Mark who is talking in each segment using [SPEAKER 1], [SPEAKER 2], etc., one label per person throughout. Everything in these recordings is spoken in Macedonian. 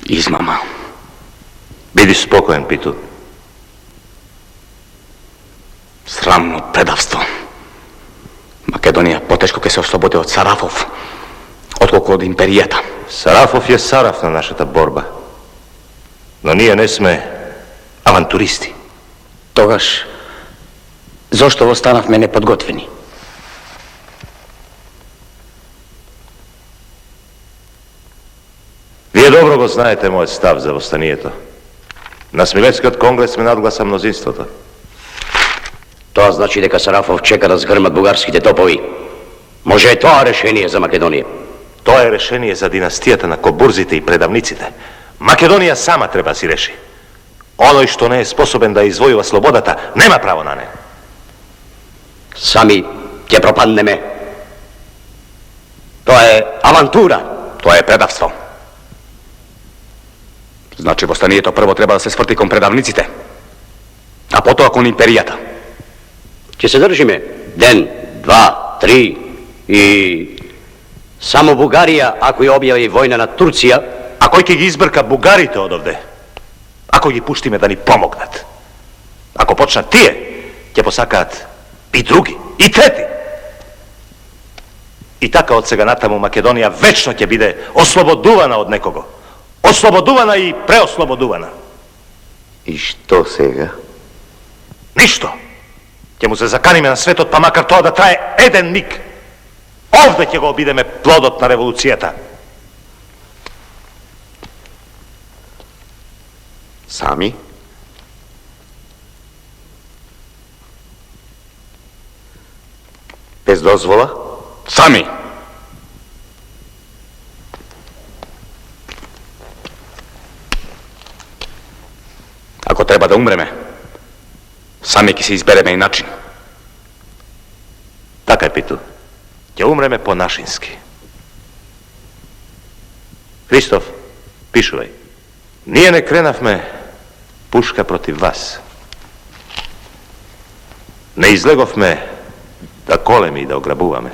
[SPEAKER 1] Izmama.
[SPEAKER 2] Bidi spokojen, Pitu.
[SPEAKER 1] Sramno predavstvo. Makedonija poteško ke se oslobodi od Sarafov, отколку od империјата.
[SPEAKER 2] Сарафов je Saraf na našата борба. Но ние не сме авантуристи.
[SPEAKER 1] Тогаш, зошто останавме неподготвени?
[SPEAKER 2] Вие добро го знаете мојот став за востанието. На Смилецкиот конгрес ме надгласа мнозинството.
[SPEAKER 3] Тоа значи дека Сарафов чека да згрмат бугарските топови. Може е тоа решение за Македонија?
[SPEAKER 2] Тоа е решение за династијата на кобурзите и предавниците. Македонија сама треба си реши. Оној што не е способен да извојува слободата, нема право на нея.
[SPEAKER 3] Сами ќе пропаднеме. Тоа е авантура.
[SPEAKER 1] Тоа е предавство. Значи, востанието прво треба да се сврти кон предавниците, а потоа кон империјата.
[SPEAKER 3] Ќе се држиме ден, два, три и само Бугарија, ако ја објави војна на Турција,
[SPEAKER 2] А кој ќе ги избрка бугарите одовде? Ако ги пуштиме да ни помогнат? Ако почнат тие, ќе посакаат и други, и трети. И така од сега натаму Македонија вечно ќе биде ослободувана од некого. Ослободувана и преослободувана.
[SPEAKER 4] И што сега?
[SPEAKER 2] Ништо. Ќе му се заканиме на светот, па макар тоа да трае еден миг. Овде ќе го обидеме плодот на револуцијата.
[SPEAKER 4] Сами? Без дозвола?
[SPEAKER 1] Сами! Ако треба да умреме, сами ќе се избереме и начин.
[SPEAKER 2] Така е, Питу. Ќе умреме по-нашински. Христоф, пишувај. Ние не кренавме пушка против вас. Не излеговме да колеме и да ограбуваме.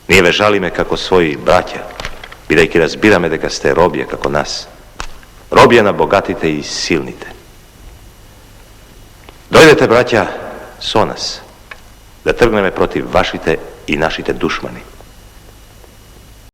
[SPEAKER 2] Ние ве жалиме како своји браќа, бидејќи разбираме дека сте робија како нас. Робија на богатите и силните. Дојдете, браќа, со нас, да тргнеме против вашите и нашите душмани.